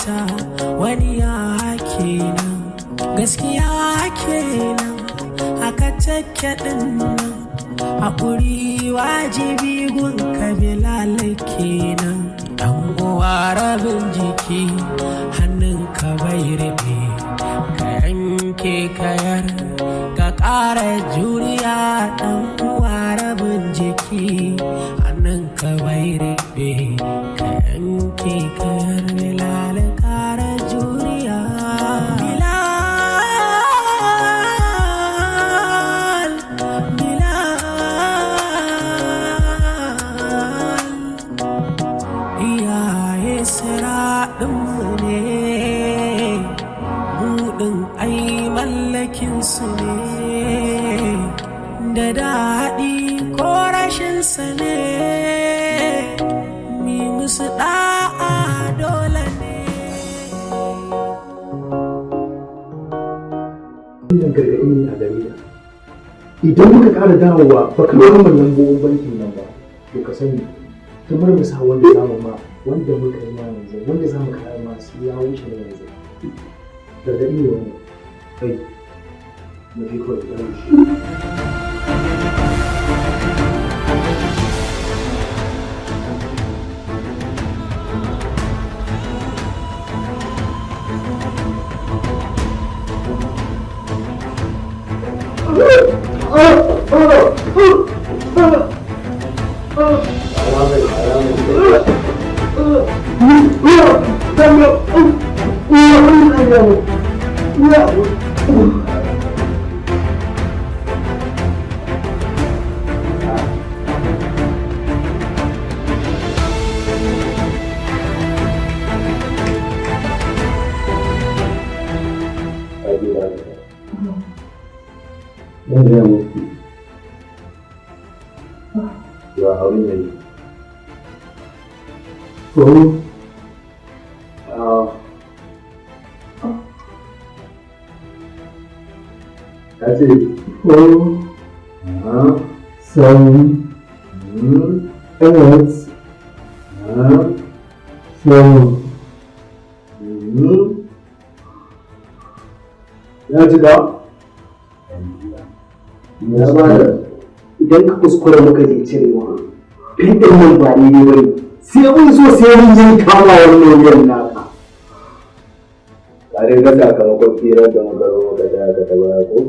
fahimta wani ya kenan gaskiya kenan haka take din nan haƙuri wajibi gun kabilal kenan ɗan uwa rabin jiki hannunka bai rabe ka yanke kayar ka ƙara juriya ɗan uwa rabin jiki hannunka bai rabe ka yanke kayar bilal ƙara juriya su ne da daɗi ko rashinsa ne mi musu ɗa'a dole ne. Wannan gargaɗi ne a gare ka. Idan muka ƙara dawowa ba ka ɗaura wannan lambobin bankin nan ba, to ka sani kamar mu sa wanda za mu ma wanda muka yi ma yanzu wanda za mu kara ma su ya wuce na yanzu. Gargaɗi ne wannan. Kai. Medico de That's it. 4, 7, 8, 7. Ya ji da? Ya ba da idan ka kuskura muka je cirewa, ɗin nan ba ne ne bane. Sai mun so sai mun yi kama wannan yan naka. Kare ga sakamakon firar da muka zo muka da aka taba ko?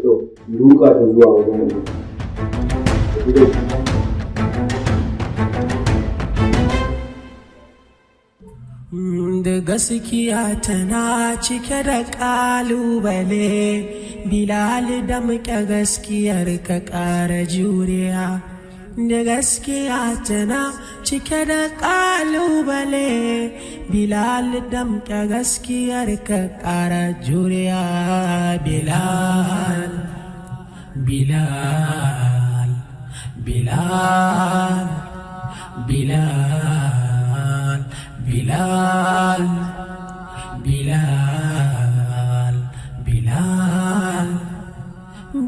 To, duka ta zuwa wajen mu. Da gaskiya tana cike da ƙalubale, Bilal da muke gaskiyar ka ƙara juriya. Da gaskiya tana cike da ƙalubale, Bilal da muke gaskiyar ka ƙara juriya. Bilal, Bilal, Bilal, Bilal, Bilal, Bilal, Bilal,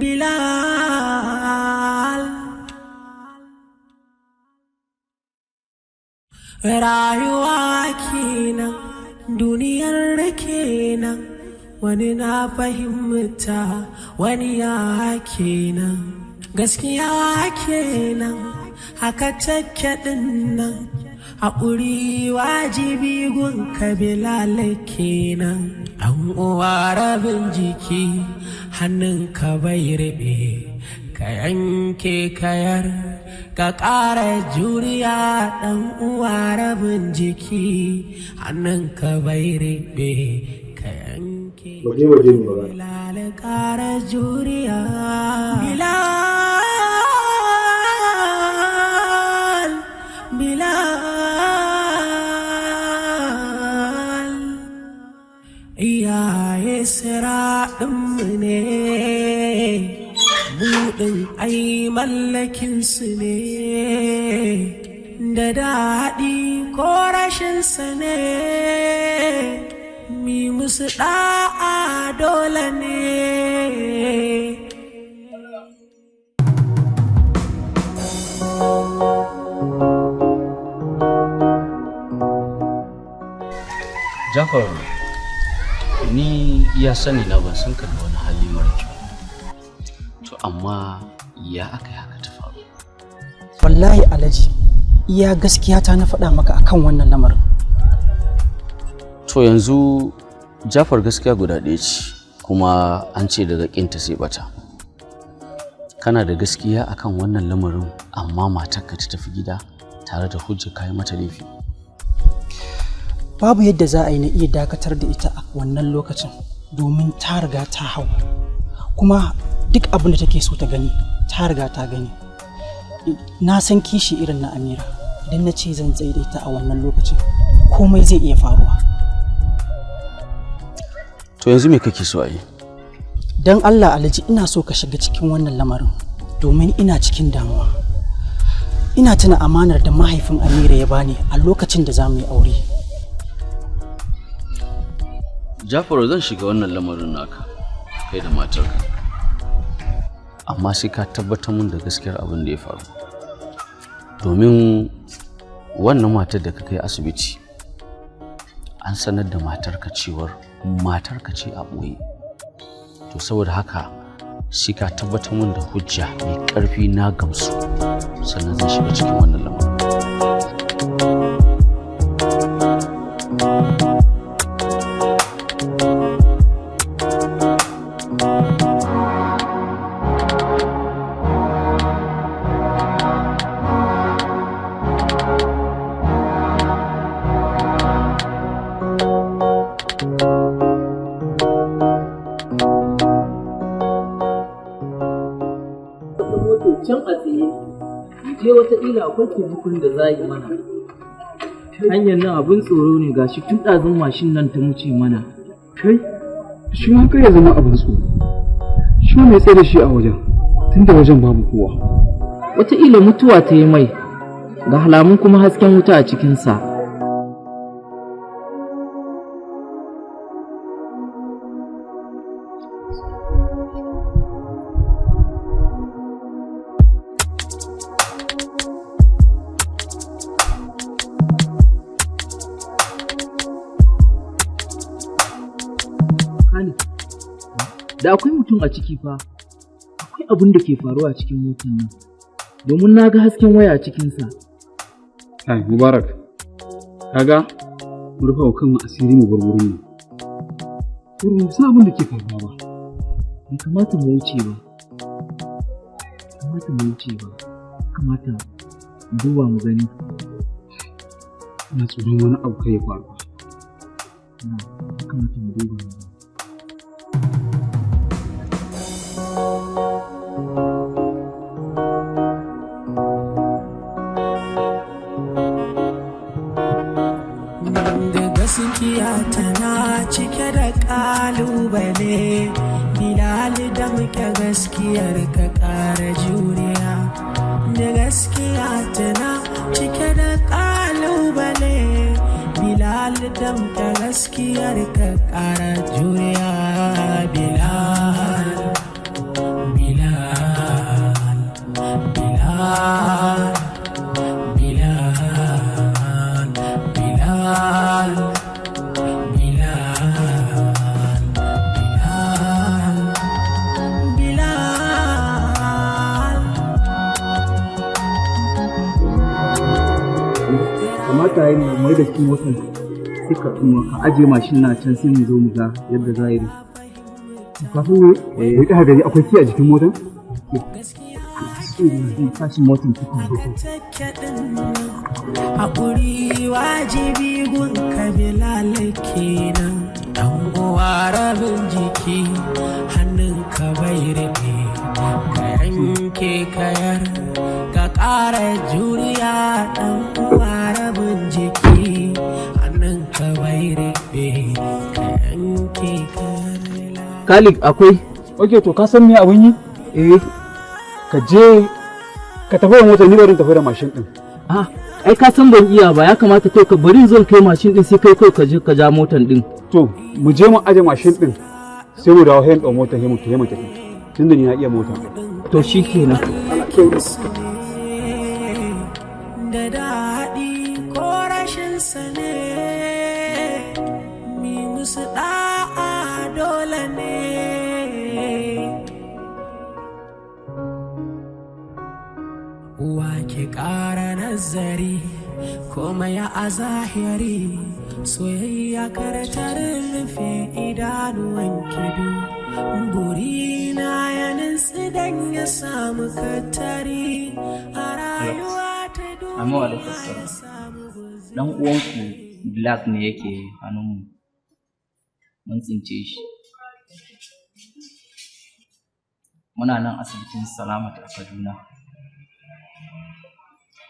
Bilal. Rayuwa kenan, duniyar kenan, wani na fahimta, wani ya kenan, gaskiya kenan, haka take din nan. Haƙuri wajibi gun Bilal kenan ɗan uwa rabin jiki hannunka bai rabe ka yanke kayar ka ƙara juriya ɗan uwa rabin jiki hannunka bai rabe ka yanke Bilal ƙara juriya Bilal iyaye siraɗinmu ne buɗin ai mallakinsu ne da daɗi ko rashinsa ne mi musu ɗa'a dole ne. Jafar, ni ya sani na ban san ka da wani hali mara kyau. To amma ya aka yi haka ta faru? Wallahi Alhaji, iya gaskiya ta na faɗa maka akan wannan lamarin. To yanzu Jafar gaskiya guda ɗaya ce, kuma an ce daga ƙinta sai bata. Kana da gaskiya akan wannan lamarin, amma matarka ta tafi gida tare da hujja kai mata laifi. Babu yadda za a yi na iya dakatar da ita a wannan lokacin, domin ta riga ta hau, kuma duk abin da take so ta gani ta riga ta gani. Na san kishi irin na Amira, idan na ce zan tsaye da ita a wannan lokacin komai zai iya faruwa. To yanzu me kake so a yi? Don Allah Alhaji, ina so ka shiga cikin wannan lamarin, domin ina cikin damuwa. Ina tuna amanar da mahaifin Amira ya bani a lokacin da za mu yi aure. Jafaru, zan shiga wannan lamarin naka kai da matarka, amma sai ka tabbatar mun da gaskiyar abin da ya faru, domin wannan matar da ka kai asibiti an sanar da matarka cewar matarka ce a ɓoye. To saboda haka sai ka tabbatar mun da hujja mai ƙarfi na gamsu, sannan zan shiga cikin wannan lamarin. can a tsaye je wataƙila akwai taimakon da za yi mana. Hanyar nan abin tsoro ne, gashi tun ɗazun mashin nan ta wuce mana. Kai, shi ma kai ya zama abin tsoro. Shi ma mai tsaye da shi a wajen, tun da wajen babu kowa. Wataƙila mutuwa ta yi mai, ga halamun kuma hasken wuta a cikinsa. Da akwai mutum a ciki fa, akwai abin da ke faruwa a cikin motar nan, domin na ga hasken waya a cikinsa. Ai, Mubarak, kaga mu rufa wa kanmu asiri mu bar wurin nan. Kuma sa abin da ke faruwa ba. Bai kamata mu wuce ba. Kamata mu duba mu gani. Ina tsoron wani abu kai ya faru. Kamata mu duba mu gani. Gaskiya tana cike da ƙalubale, Bilal da muke gaskiyar ka ƙara juriya. Da gaskiya tana cike da ƙalubale, Bilal da muke gaskiyar ka ƙara juriya. Bilal, Bilal, Bilal, Bilal, Bilal. Kamata yi mai da cikin wasan sai ka tuma ka aje mashin na can sai mu zo mu ga yadda za yi. Kafin ya ƙara gari akwai ki a jikin motar? Tashin motar cikin haƙuri wajibi gun Bilal kenan, ɗan uwa rabin jiki hannun ka bai rufe, ka yanke kayar ka ƙara juriya. ɗan uwa rabin jiki hannun ka bai rufe, ka yanke kayar. Khalid akwai? Ok, to ka san me abin yi? Ka je ka tafi da motar, ni barin tafi da mashin ɗin. Ai ka san ban iya ba, ya kamata kai ka bari zan kai mashin din sai kai ka je ka ja motar din. To mu je mu aje mashin din sai mu dawo hayan ɗau motar mu tafi, tunda ni na iya mota. To shikenan. Da daɗi ko rashin sa ne, nazari komai a zahiri soyayya karatar rufe idanuwan kidu burina ya nutsu dan ya samu katari a rayuwa ta duniya ya samu dan uwanku Black ne yake hannunmu mun tsince shi muna nan asibitin Salamat a Kaduna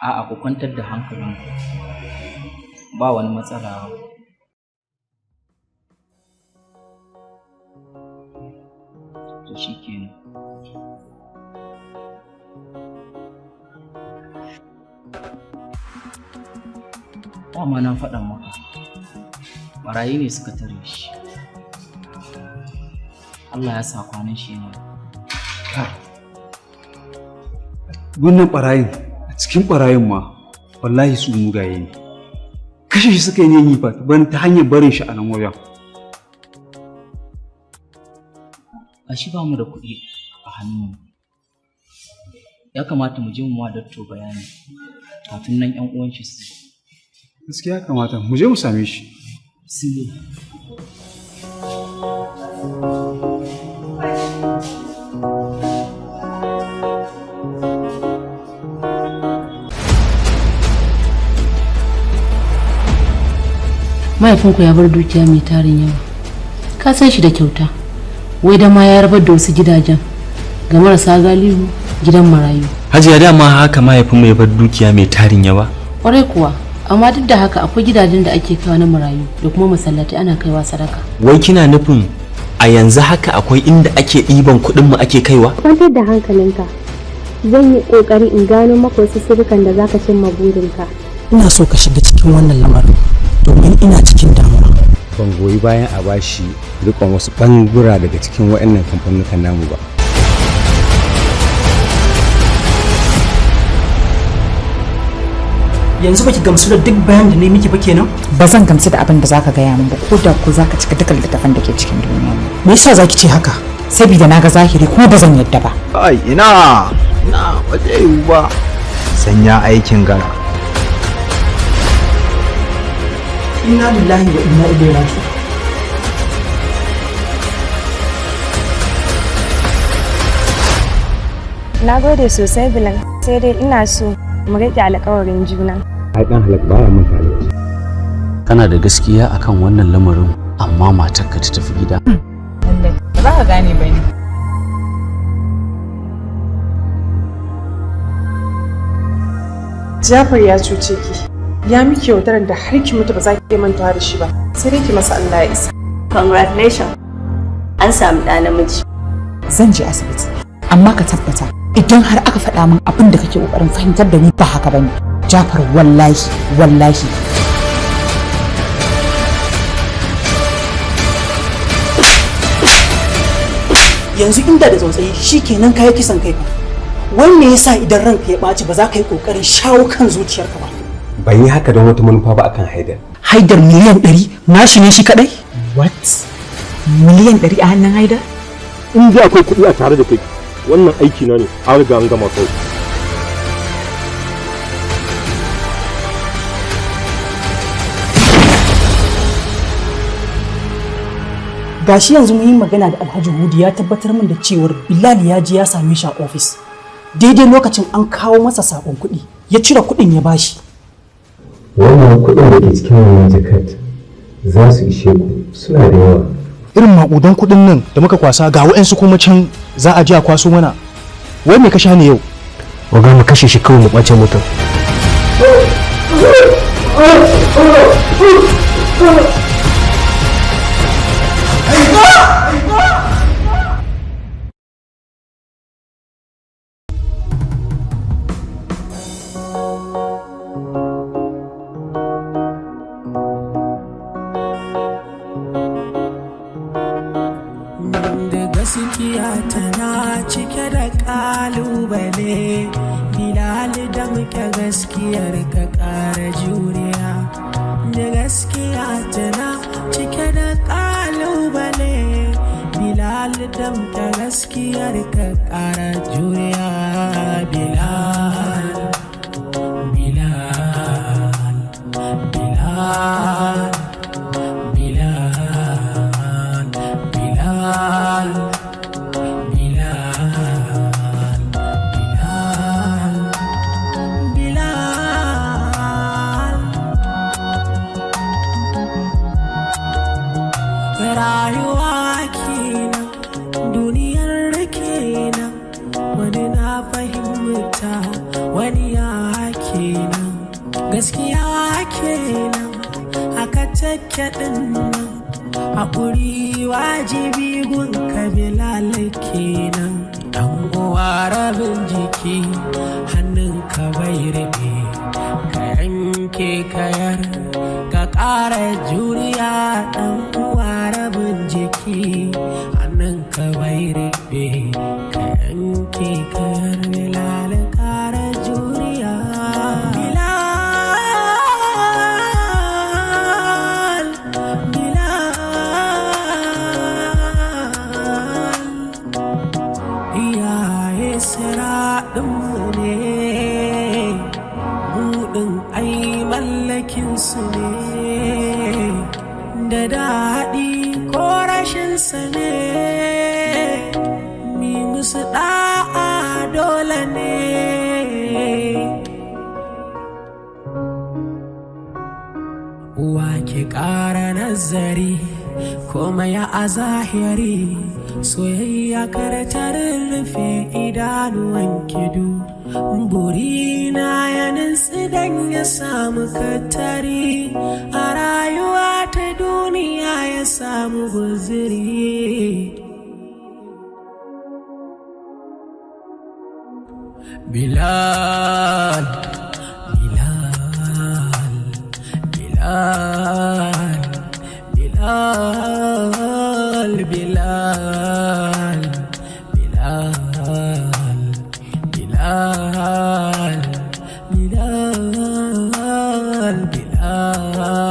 a'a ku kwantar da hankalinku ba wani matsala to shikenan dama na faɗa maka barayi ne suka tare shi Allah ya sa kwanan shi ne wannan barayin a cikin barayin ma wallahi su mugaye ne kashe shi suka yi fa ban ta hanyar barin shi a nan wajen a shi ba mu da kuɗi a hannunmu ya kamata mu je mu ma datto bayani kafin nan ƴan uwan shi su gaskiya ya kamata mu je mu same shi sile mahaifinku ya bar dukiya mai tarin yawa ka san shi da kyauta wai da ma ya rabar da wasu gidajen ga marasa galihu gidan marayu hajiya dama haka mahaifinmu ya bar dukiya mai tarin yawa kwarai kuwa amma duk da haka akwai gidajen da ake kawo na marayu da kuma masallatai ana kaiwa sadaka wai kina nufin a yanzu haka akwai inda ake ɗiban kuɗin mu ake kaiwa kwantar da hankalinka zan yi ƙoƙari in gano maka wasu sirrukan da zaka cimma burinka ina so ka shiga cikin wannan lamarin domin ina cikin damuwa ban goyi bayan a bashi rikon wasu bangura daga cikin waɗannan kamfanukan namu ba yanzu baki gamsu da duk bayan da ne miki ba kenan ba zan gamsu da abin da zaka gaya min ba ko da ku zaka cika dukkan littafan da ke cikin duniya me yasa zaki ce haka saboda naga zahiri kuma ba zan yadda ba ai ina ba zai yiwu ba sanya aikin gara inna lillahi wa inna ilaihi raji'un na gode sosai Bilan sai dai ina so mu rike alƙawarin juna ai dan halak baya mun tare kana da gaskiya akan wannan lamarin amma matarka ta tafi gida lallai ba ka gane ba ne Jafar ya cuce ki ya miki yaudarar da har ki mutu ba za ki iya mantawa da shi ba sai dai ki masa Allah ya isa congratulations an samu ɗa namiji zan je asibiti amma ka tabbata idan har aka faɗa min abin da kake ƙoƙarin fahimtar da ni ba haka bane Jafar wallahi yanzu inda da tsautsayi shikenan kai kisan kai fa wai me yasa idan ranka ya ɓaci ba za ka yi ƙoƙarin shawo kan zuciyarka ba ban yi haka don wata manufa ba akan Haidar miliyan 100 nashi ne shi kadai what miliyan 100 a hannun Haidar in ji akwai kuɗi a tare da kai wannan aiki na ne an riga an gama kawai gashi yanzu mun yi magana da Alhaji Hudu ya tabbatar min da cewar Bilal ya je ya same shi a ofis daidai lokacin an kawo masa sakon kuɗi ya cire kuɗin ya bashi wannan kuɗin da ke cikin wannan jakat za su ishe ku suna da yawa irin maƙudan kuɗin nan da muka kwasa ga wa'ansu kuma can za a je a kwaso mana wai me ka sha ne yau waga mu kashe shi kawai mu ɓace mutum gaskiya tana cike da kalubale Bilal da muke gaskiyar ka ƙara juriya da gaskiya tana cike da kalubale Bilal da muke gaskiyar ka ƙara juriya Bilal rayuwa kenan duniyar kenan wani na fahimta wani ya kenan gaskiya kenan haka take din nan haƙuri wajibi gun kabilal kenan dan uwa rabin jiki hannun ka bai rabe ka yanke kayar ka ƙara juriya dan uwa rabin jiki hannun ka bai rabe ka yanke kayar bilal ƙara juriya su ne da daɗi ko rashinsa ne mi musu ɗa'a dole ne uwa ke ƙara nazari kuma ya a zahiri soyayya kartar rufe idanuwan kidu burina ya nutsu dan ya samu katari a rayuwa ta duniya ya samu guziri Bilal Bilal Bilal Bilal Bilal Bilal Bilal Bilal Bilal